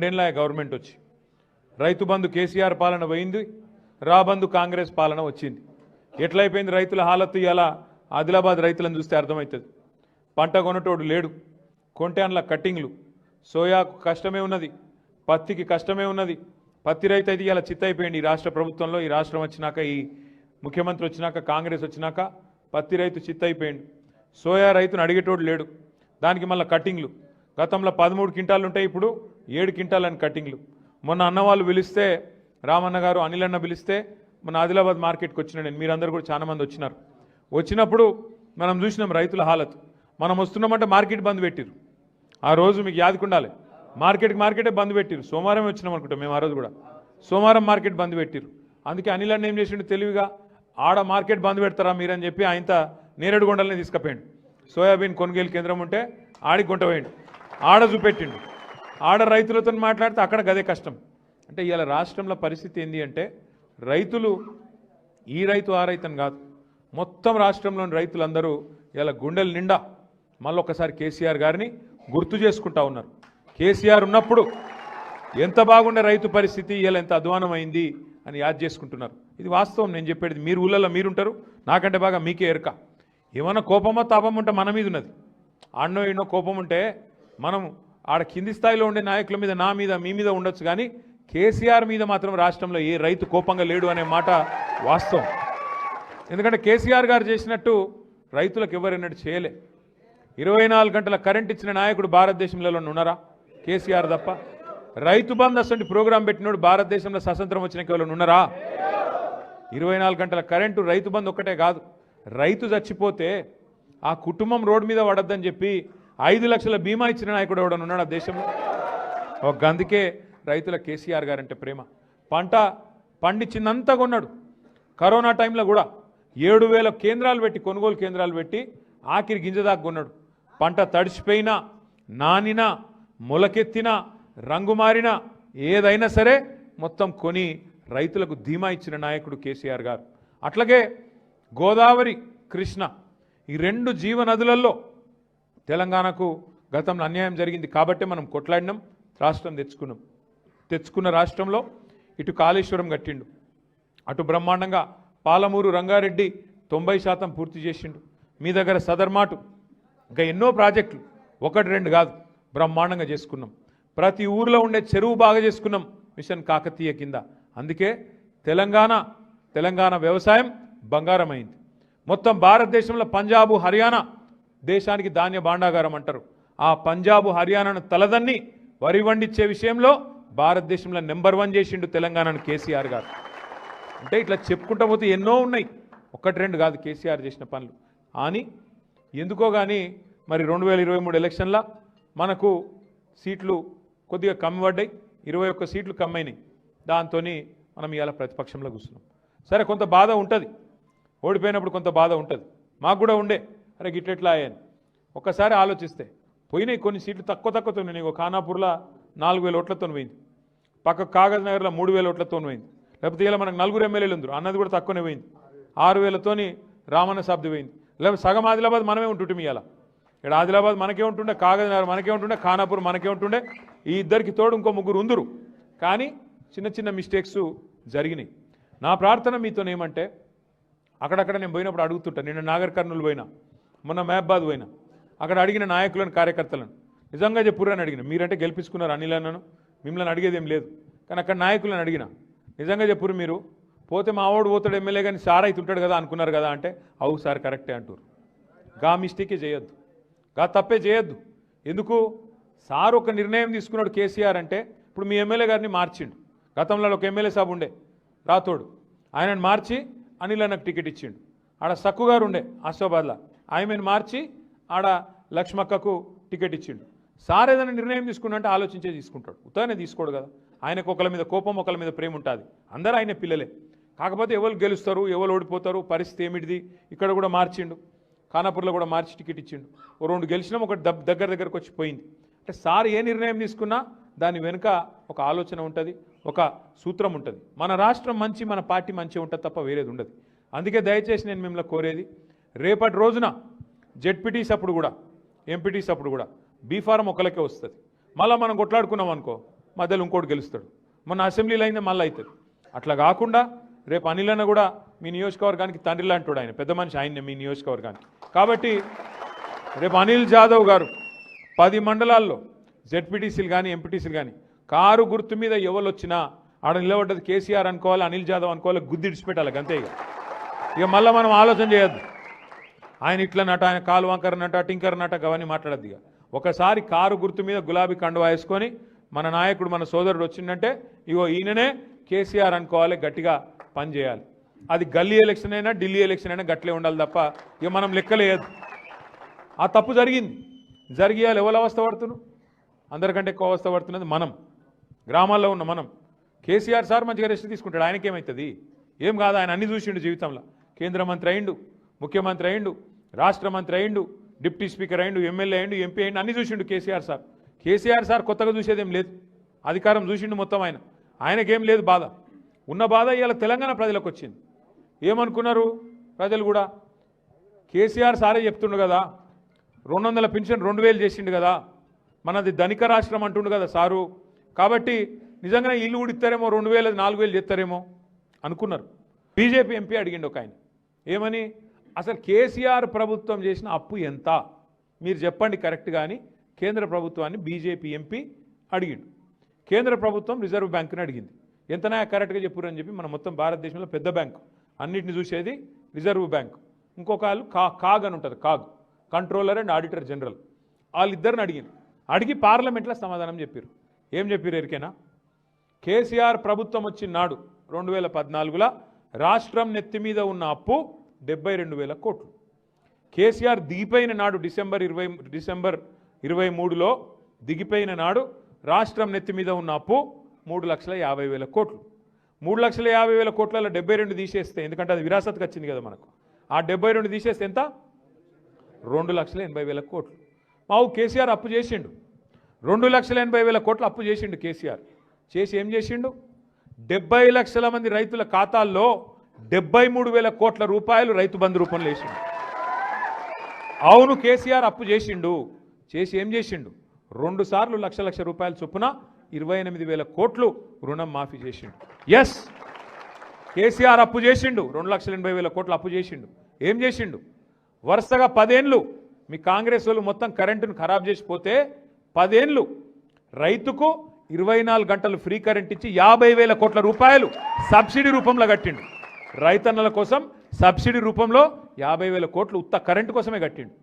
రెండేళ్ల గవర్నమెంట్ వచ్చి రైతు బంధు కేసీఆర్ పాలన పోయింది, రాబంధు కాంగ్రెస్ పాలన వచ్చింది. ఎట్లయిపోయింది రైతుల హాలతు? ఇలా ఆదిలాబాద్ రైతులను చూస్తే అర్థమవుతుంది. పంట కొనటోడు లేడు, కొంటాన్ల కట్టింగ్లు, సోయాకు కష్టమే ఉన్నది, పత్తికి కష్టమే ఉన్నది. పత్తి రైతు అయితే ఇలా చిత్తైపోయింది. ఈ రాష్ట్ర ప్రభుత్వంలో, ఈ రాష్ట్రం వచ్చినాక, ఈ ముఖ్యమంత్రి వచ్చినాక, కాంగ్రెస్ వచ్చినాక పత్తి రైతు చిత్తైపోయింది. సోయా రైతును అడిగేటోడు లేడు, దానికి మళ్ళీ కట్టింగ్లు. గతంలో 13 క్వింటాలు ఉంటాయి, ఇప్పుడు 7 క్వింటాలని కట్టింగ్లు. మొన్న అన్నవాళ్ళు పిలిస్తే, రామన్న గారు అనిల్ అన్న పిలిస్తే మన ఆదిలాబాద్ మార్కెట్కి వచ్చిన నేను, మీరందరూ కూడా చాలామంది వచ్చినారు. వచ్చినప్పుడు మనం చూసినాం రైతుల హాలత్. మనం వస్తున్నామంటే మార్కెట్ బంద్ పెట్టిరు. ఆ రోజు మీకు యాదకుండాలి, మార్కెటే బంద్ పెట్టిరు. సోమవారం వచ్చినాం అనుకుంటాం మేము, ఆ రోజు కూడా సోమవారం మార్కెట్ బంద్ పెట్టిరు. అందుకే అనిల్ అన్న ఏం చేసిండు తెలివిగా, ఆడ మార్కెట్ బంద్ పెడతారా మీరని చెప్పి ఆయనతో నేరేడుగొండలనే తీసుకుపోయిండు. సోయాబీన్ కొనుగోలు కేంద్రం ఉంటే ఆడికి గుంట పోయిండు, ఆడ చూపెట్టిండు. ఆడ రైతులతో మాట్లాడితే అక్కడ గదే కష్టం. అంటే ఇవాళ రాష్ట్రంలో పరిస్థితి ఏంది అంటే, రైతులు ఈ రైతు ఆ రైతు అని కాదు, మొత్తం రాష్ట్రంలోని రైతులందరూ ఇలా గుండెల నిండా మళ్ళొకసారి కేసీఆర్ గారిని గుర్తు చేసుకుంటా ఉన్నారు. కేసీఆర్ ఉన్నప్పుడు ఎంత బాగుండే రైతు పరిస్థితి, ఇలా ఎంత అధ్వానమైంది అని యాద్ చేసుకుంటున్నారు. ఇది వాస్తవం నేను చెప్పేది. మీరు ఊళ్ళల్లో మీరుంటారు, నాకంటే బాగా మీకే ఎరక. ఏమన్నా కోపమో తాపం ఉంటే మన మీద ఉన్నది. ఆడనో ఎన్నో కోపం ఉంటే మనం ఆడ కింది స్థాయిలో ఉండే నాయకుల మీద, నా మీద, మీ మీద ఉండొచ్చు, కానీ కేసీఆర్ మీద మాత్రం రాష్ట్రంలో ఏ రైతు కోపంగా లేడు అనే మాట వాస్తవం. ఎందుకంటే కేసీఆర్ గారు చేసినట్టు రైతులకు ఎవరైనట్టు చేయలే. 24 గంటల కరెంట్ ఇచ్చిన నాయకుడు భారతదేశంలో ఉన్నారా? కేసీఆర్ తప్ప. రైతు బంధు అసలు ప్రోగ్రాం పెట్టినోడు భారతదేశంలో స్వతంత్రం వచ్చిన కేవలం ఉన్నారా? 24 గంటల కరెంటు, రైతు బంధు ఒక్కటే కాదు, రైతు చచ్చిపోతే ఆ కుటుంబం రోడ్డు మీద పడద్దని చెప్పి 5 లక్షల బీమా ఇచ్చిన నాయకుడు ఎవడన్నా ఉన్నాడు ఆ దేశంలో? ఒక అందుకే రైతుల కేసీఆర్ గారంటే ప్రేమ. పంట పండించిందంతా కొన్నాడు. కరోనా టైంలో కూడా 7,000 కేంద్రాలు పెట్టి, కొనుగోలు కేంద్రాలు పెట్టి ఆఖరి గింజ దాకా కొన్నాడు. పంట తడిచిపోయినా, నానినా, మొలకెత్తినా, రంగు మారినా, ఏదైనా సరే మొత్తం కొని రైతులకు ధీమా ఇచ్చిన నాయకుడు కేసీఆర్ గారు. అట్లాగే గోదావరి, కృష్ణ ఈ 2 జీవనదులలో తెలంగాణకు గతంలో అన్యాయం జరిగింది కాబట్టి మనం కొట్లాడినాం, రాష్ట్రం తెచ్చుకున్న రాష్ట్రంలో ఇటు కాళేశ్వరం కట్టిండు, అటు బ్రహ్మాండంగా పాలమూరు రంగారెడ్డి 90% పూర్తి చేసిండు. మీ దగ్గర సదర్మాటు ఇంకా ఎన్నో ప్రాజెక్టులు, 1-2 కాదు, బ్రహ్మాండంగా చేసుకున్నాం. ప్రతి ఊర్లో ఉండే చెరువు బాగా చేసుకున్నాం మిషన్ కాకతీయ కింద. అందుకే తెలంగాణ వ్యవసాయం బంగారమైంది. మొత్తం భారతదేశంలో పంజాబు, హర్యానా దేశానికి ధాన్య భాండాగారం అంటారు. ఆ పంజాబు, హర్యానాను తలదన్ని వరి వండించే విషయంలో భారతదేశంలో నెంబర్ 1 చేసిండు తెలంగాణను కేసీఆర్ గారు. అంటే ఇట్లా చెప్పుకుంటూ పోతే ఎన్నో ఉన్నాయి, 1-2 కాదు కేసీఆర్ చేసిన పనులు. అని ఎందుకో కానీ మరి 2023 ఎలక్షన్ల మనకు సీట్లు కొద్దిగా కమ్మి పడ్డాయి, 21 సీట్లు కమ్మైనాయి. దాంతో మనం ఇవాళ ప్రతిపక్షంలో కూర్చున్నాం. సరే, కొంత బాధ ఉంటుంది, ఓడిపోయినప్పుడు కొంత బాధ ఉంటుంది. మాకు కూడా ఉండే, అరే గిట్లెట్లా అయ్యాను. ఒక్కసారి ఆలోచిస్తే పోయినాయి కొన్ని సీట్లు తక్కువతో. నేను ఖానాపూర్లో 4,000 ఓట్లతో పోయింది, పక్క కాగజ్ నగర్లో 3,000 ఓట్లతో పోయింది. లేకపోతే ఇలా మనకు 4 ఎమ్మెల్యేలు ఉందరు, అన్నది కూడా తక్కువనే పోయింది. 6,000తోని రామన్న సబ్ది పోయింది. లేకపోతే సగం ఆదిలాబాద్ మనమే ఉంటుంటే ఇవాళ. ఇక్కడ ఆదిలాబాద్ మనకే ఉంటుండే, కాగజ్ నగర్ మనకే ఉంటుండే, ఖానాపూర్ మనకే ఉంటుండే. ఈ ఇద్దరికి తోడు ఇంకో 3 ఉందరు. కానీ చిన్న మిస్టేక్స్ జరిగినాయి. నా ప్రార్థన మీతోనేమంటే, అక్కడక్కడ నేను పోయినప్పుడు అడుగుతుంటా. నిన్న నాగర్ కర్నూలు పోయినా, మొన్న మహబాద్ పోయినా, అక్కడ అడిగిన నాయకులను, కార్యకర్తలను నిజంగా చెప్పురని అడిగిన. మీరంటే గెలిపించుకున్నారు అనిల్ అన్నను, మిమ్మల్ని అడిగేది ఏం లేదు. కానీ అక్కడ నాయకులను అడిగిన, నిజంగా చెప్పురు మీరు పోతే మా వాడు పోతాడు ఎమ్మెల్యే కానీ సార్ అవుతుంటాడు కదా అనుకున్నారు కదా అంటే, అవు సార్ కరెక్టే అంటారు. గా మిస్టేకే చేయొద్దు, గా తప్పే చేయొద్దు. ఎందుకు? సార్ ఒక నిర్ణయం తీసుకున్నాడు కేసీఆర్ అంటే, ఇప్పుడు మీ ఎమ్మెల్యే గారిని మార్చిండు. గతంలో ఒక ఎమ్మెల్యే సాబ్ ఉండే రాతోడు, ఆయనను మార్చి అనిల్ అన్నకు టికెట్ ఇచ్చిండు. ఆడ సక్కు గారు ఉండే ఆసిఫాబాద్లో, ఆయనను మార్చి ఆడ లక్ష్మక్కకు టికెట్ ఇచ్చిండు. సార్ ఏదైనా నిర్ణయం తీసుకున్నంటే ఆలోచించే తీసుకుంటాడు, ఉత్తగానే తీసుకోడు కదా. ఆయనకు ఒకళ్ళ మీద కోపం, ఒకళ్ళ మీద ప్రేమ ఉంటుంది. అందరూ ఆయన పిల్లలే. కాకపోతే ఎవరు గెలుస్తారు, ఎవరు ఓడిపోతారు, పరిస్థితి ఏమిటిది. ఇక్కడ కూడా మార్చిండు, ఖానాపూర్లో కూడా మార్చి టికెట్ ఇచ్చిండు. ఓ 2 గెలిచినాం, ఒకటి దగ్గరకు వచ్చి పోయింది. అంటే సార్ ఏ నిర్ణయం తీసుకున్నా దాని వెనుక ఒక ఆలోచన ఉంటుంది, ఒక సూత్రం ఉంటుంది. మన రాష్ట్రం మంచి, మన పార్టీ మంచి ఉంటుంది తప్ప వేరేది ఉండదు. అందుకే దయచేసి నేను మిమ్మల్ని కోరేది, రేపటి రోజున జెడ్పీటీస్ అప్పుడు కూడా, ఎంపీటీస్ అప్పుడు కూడా బీఫారం ఒకరికే వస్తుంది. మళ్ళీ మనం కొట్లాడుకున్నాం అనుకో, మధ్యలో ఇంకోటి గెలుస్తాడు. మొన్న అసెంబ్లీలో అయిందే మళ్ళీ అవుతుంది. అట్లా కాకుండా రేపు అనిల్ అన్న కూడా మీ నియోజకవర్గానికి తండ్రి లాంటి ఆయన, పెద్ద మనిషి ఆయన్నే మీ నియోజకవర్గానికి. కాబట్టి రేపు అనిల్ జాదవ్ గారు 10 మండలాల్లో జెడ్పీటీసీలు కానీ ఎంపీటీసీలు కానీ కారు గుర్తు మీద ఎవరు వచ్చినా ఆడ నిలబడ్డది కేసీఆర్ అనుకోవాలి, అనిల్ జాదవ్ అనుకోవాలి, గుద్ది ఇడిచిపెట్టాలి అంతే. ఇక మళ్ళీ మనం ఆలోచన చేయొద్దు, ఆయన ఇట్లా నట, ఆయన కాలు వంకర నట, టింకర్ నట, అవన్నీ మాట్లాడద్దు. ఇక ఒకసారి కారు గుర్తు మీద గులాబీ కండువా వేసుకొని మన నాయకుడు మన సోదరుడు వచ్చిందంటే ఇగో ఈయననే కేసీఆర్ అనుకోవాలి, గట్టిగా పనిచేయాలి. అది గల్లీ ఎలక్షన్ అయినా ఢిల్లీ ఎలక్షన్ అయినా గట్లే ఉండాలి తప్ప ఇక మనం లెక్కలేయద్దు. ఆ తప్పు జరిగింది, జరిగేయాలి. ఎవరు అవస్థ పడుతున్నాం? అందరికంటే ఎక్కువ అవస్థ పడుతున్నది మనం, గ్రామాల్లో ఉన్న మనం. కేసీఆర్ సార్ మంచిగా రెస్ట్ తీసుకుంటాడు, ఆయనకేమవుతుంది? ఏం కాదు, ఆయన అన్ని చూసిండు జీవితంలో. కేంద్ర మంత్రి అయిండు, ముఖ్యమంత్రి అయిండు, రాష్ట్ర మంత్రి అయిండు, డిప్యూటీ స్పీకర్ అయిండు, ఎమ్మెల్యే అయిండు, ఎంపీ అయిండు, అన్ని చూసిండు కేసీఆర్ సార్. కేసీఆర్ సార్ కొత్తగా చూసేదేం లేదు, అధికారం చూసిండు మొత్తం. ఆయనకేం లేదు బాధ. ఉన్న బాధ ఇవాళ తెలంగాణ ప్రజలకు వచ్చింది. ఏమనుకున్నారు ప్రజలు కూడా? కేసీఆర్ సారే చెప్తుండు కదా, 200 పెన్షన్ 2000 చేసిండు కదా, మనది ధనిక రాష్ట్రం అంటుండు కదా సారు, కాబట్టి నిజంగానే ఇల్లు కూడా ఇస్తారేమో, 2000 4000 చేస్తారేమో అనుకున్నారు. బీజేపీ ఎంపీ అడిగిండు ఒక ఆయన, ఏమని? అసలు కేసీఆర్ ప్రభుత్వం చేసిన అప్పు ఎంత మీరు చెప్పండి కరెక్ట్ కానీ కేంద్ర ప్రభుత్వాన్ని బీజేపీ ఎంపీ అడిగిండు. కేంద్ర ప్రభుత్వం రిజర్వ్ బ్యాంకుని అడిగింది, ఎంతనా కరెక్ట్గా చెప్పురు అని చెప్పి. మన మొత్తం భారతదేశంలో పెద్ద బ్యాంకు, అన్నింటిని చూసేది రిజర్వ్ బ్యాంకు. ఇంకొక వాళ్ళు కాగ్ అని ఉంటుంది, CAG, controller and auditor general. వాళ్ళిద్దరిని అడిగి పార్లమెంట్లో సమాధానం చెప్పారు. ఏం చెప్పారు ఎరికేనా? కేసీఆర్ ప్రభుత్వం వచ్చిన నాడు 2014లో రాష్ట్రం నెత్తి మీద ఉన్న అప్పు 72,000 కోట్లు. కేసీఆర్ దిగిపోయిన నాడు డిసెంబర్ 23లో దిగిపోయిన నాడు రాష్ట్రం నెత్తి మీద ఉన్న అప్పు 3,50,000 కోట్లు. 3,50,000 కోట్లలో 72 తీసేస్తే, ఎందుకంటే అది విరాసత్కి వచ్చింది కదా మనకు, ఆ 72 తీసేస్తే ఎంత? 2,80,000 కోట్లు. మావు కేసీఆర్ అప్పు చేసిండు, 2,80,000 కోట్లు అప్పు చేసిండు కేసీఆర్. చేసి ఏం చేసిండు? 70 లక్షల మంది రైతుల ఖాతాల్లో 73,000 కోట్ల రూపాయలు రైతు బంధు రూపంలో వేసిండు. అవును, కేసీఆర్ అప్పు చేసిండు. చేసి ఏం చేసిండు? 2 సార్లు లక్ష రూపాయల చొప్పున 28,000 కోట్లు రుణం మాఫీ చేసిండు. ఎస్, కేసీఆర్ అప్పు చేసిండు, 2,80,000 కోట్లు అప్పు చేసిండు. ఏం చేసిండు? వరుసగా 10 ఏళ్ళు మీ కాంగ్రెస్ వాళ్ళు మొత్తం కరెంటును ఖరాబ్ చేసిపోతే 10 ఏళ్ళు రైతుకు 24 గంటలు ఫ్రీ కరెంట్ ఇచ్చి 50,000 కోట్ల రూపాయలు సబ్సిడీ రూపంలో కట్టిండు. రైతన్నల కోసం సబ్సిడీ రూపంలో 50,000 కోట్లు ఉత్త కరెంటు కోసమే కట్టిండు.